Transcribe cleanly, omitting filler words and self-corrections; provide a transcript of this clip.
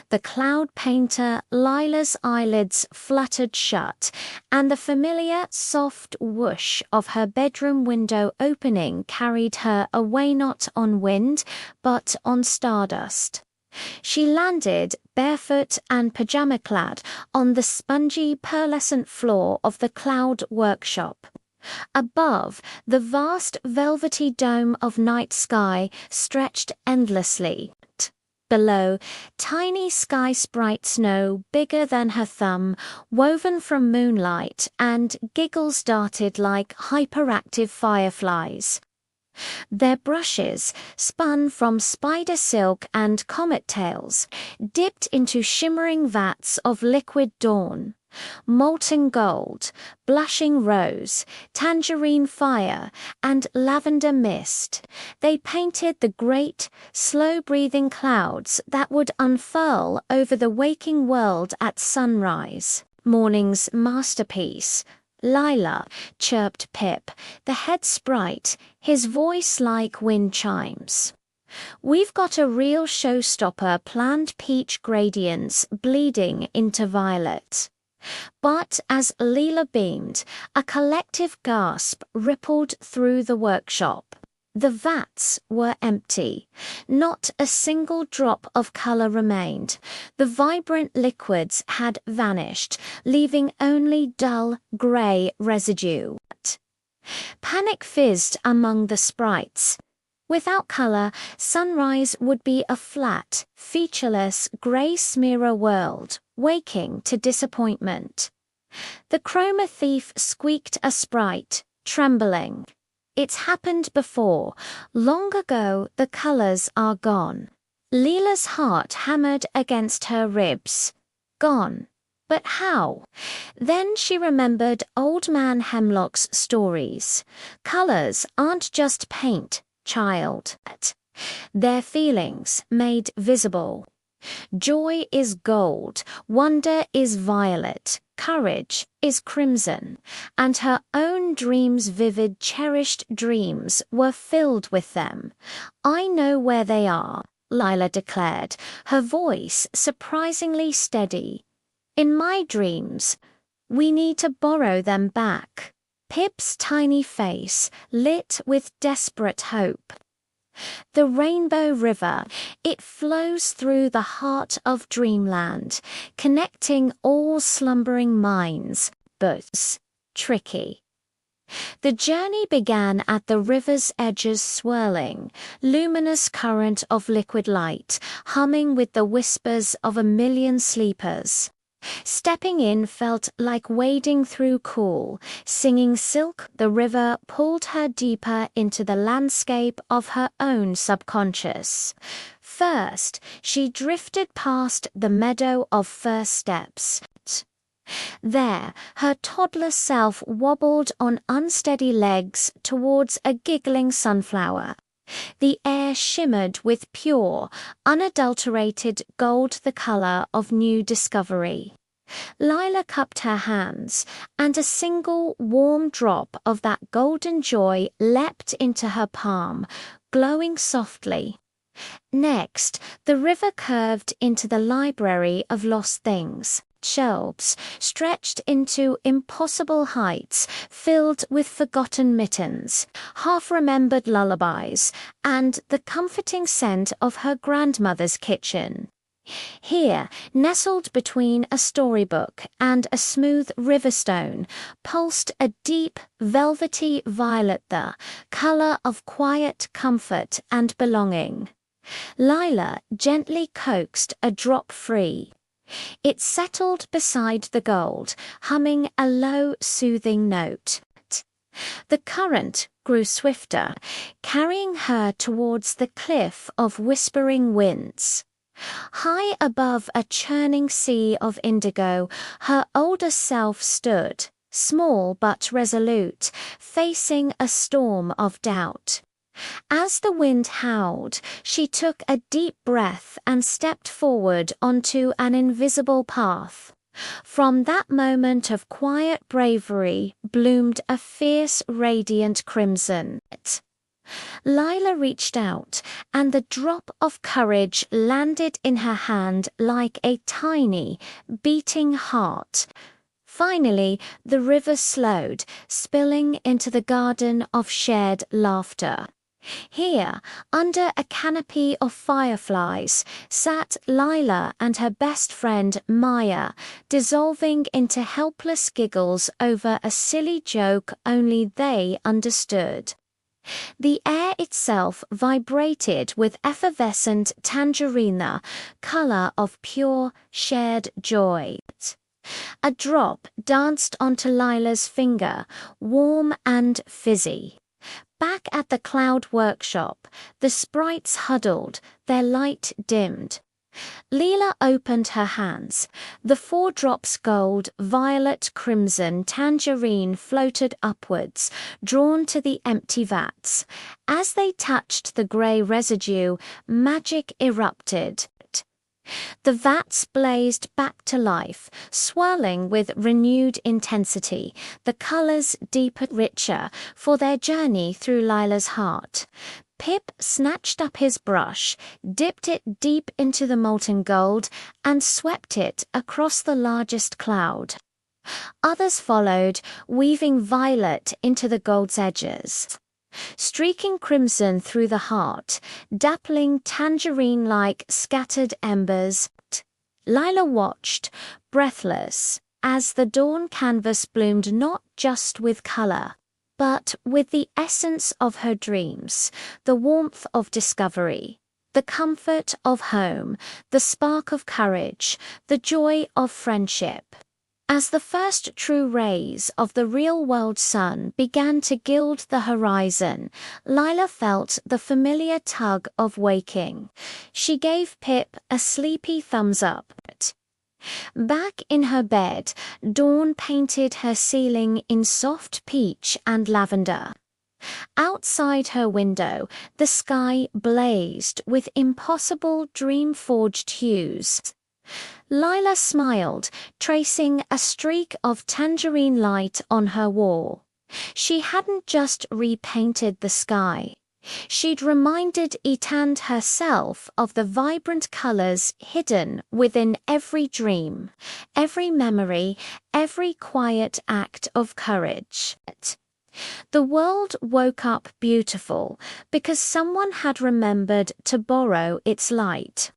The cloud painter Lila's eyelids fluttered shut, and the familiar soft whoosh of her bedroom window opening carried her away not on wind, but on stardust. She landed, barefoot and pajama-clad, on the spongy pearlescent floor of the cloud workshop. Above, the vast velvety dome of night sky stretched endlessly. Below, tiny sky sprites no bigger than her thumb, woven from moonlight, and giggles darted like hyperactive fireflies. Their brushes, spun from spider silk and comet tails, dipped into shimmering vats of liquid dawn. Molten gold, blushing rose, tangerine fire, and lavender mist. They painted the great, slow-breathing clouds that would unfurl over the waking world at sunrise. Morning's masterpiece. Lila, chirped Pip, the head sprite, his voice like wind chimes. We've got a real showstopper, planned peach gradients bleeding into violet. But as Lila beamed, a collective gasp rippled through the workshop. The vats were empty. Not a single drop of color remained. The vibrant liquids had vanished, leaving only dull gray residue. Panic fizzed among the sprites. Without color, sunrise would be a flat, featureless gray smear world, waking to disappointment. The chroma thief squeaked a sprite, trembling. It's happened before. Long ago the colors are gone. Lila's heart hammered against her ribs. Gone. But how? Then she remembered Old Man Hemlock's stories. Colors aren't just paint, child. They're feelings made visible. Joy is gold, wonder is violet, courage is crimson, and her own dreams, vivid, cherished dreams, were filled with them. I know where they are, Lila declared, her voice surprisingly steady. In my dreams, we need to borrow them back. Pip's tiny face lit with desperate hope. The Rainbow River, it flows through the heart of dreamland, connecting all slumbering minds, but tricky. The journey began at the river's edges, swirling, luminous current of liquid light, humming with the whispers of a million sleepers. Stepping in felt like wading through cool, singing silk. The river pulled her deeper into the landscape of her own subconscious. First, she drifted past the meadow of first steps. There, her toddler self wobbled on unsteady legs towards a giggling sunflower. The air shimmered with pure, unadulterated gold, the color of new discovery. Lila cupped her hands, and a single warm drop of that golden joy leapt into her palm, glowing softly. Next, the river curved into the library of lost things. Shelves stretched into impossible heights, filled with forgotten mittens, half-remembered lullabies, and the comforting scent of her grandmother's kitchen. Here, nestled between a storybook and a smooth riverstone, pulsed a deep, velvety violet, the color of quiet comfort and belonging. Lila gently coaxed a drop free. It settled beside the gold, humming a low, soothing note. The current grew swifter, carrying her towards the cliff of whispering winds. High above a churning sea of indigo, her older self stood, small but resolute, facing a storm of doubt. As the wind howled, she took a deep breath and stepped forward onto an invisible path. From that moment of quiet bravery bloomed a fierce, radiant crimson. Lila reached out, and the drop of courage landed in her hand like a tiny, beating heart. Finally, the river slowed, spilling into the garden of shared laughter. Here, under a canopy of fireflies, sat Lila and her best friend Maya, dissolving into helpless giggles over a silly joke only they understood. The air itself vibrated with effervescent tangerina, color of pure, shared joy. A drop danced onto Lila's finger, warm and fizzy. Back at the cloud workshop, the sprites huddled, their light dimmed. Lila opened her hands. The 4 drops gold, violet, crimson, tangerine floated upwards, drawn to the empty vats. As they touched the grey residue, magic erupted. The vats blazed back to life, swirling with renewed intensity, the colors deeper, richer, for their journey through Lila's heart. Pip snatched up his brush, dipped it deep into the molten gold, and swept it across the largest cloud. Others followed, weaving violet into the gold's edges. Streaking crimson through the heart, dappling tangerine-like scattered embers. Lila watched, breathless, as the dawn canvas bloomed not just with color, but with the essence of her dreams, the warmth of discovery, the comfort of home, the spark of courage, the joy of friendship. As the first true rays of the real-world sun began to gild the horizon, Lila felt the familiar tug of waking. She gave Pip a sleepy thumbs up. Back in her bed, dawn painted her ceiling in soft peach and lavender. Outside her window, the sky blazed with impossible dream-forged hues. Lila smiled, tracing a streak of tangerine light on her wall. She hadn't just repainted the sky. She'd reminded Etand herself of the vibrant colors hidden within every dream, every memory, every quiet act of courage. The world woke up beautiful because someone had remembered to borrow its light.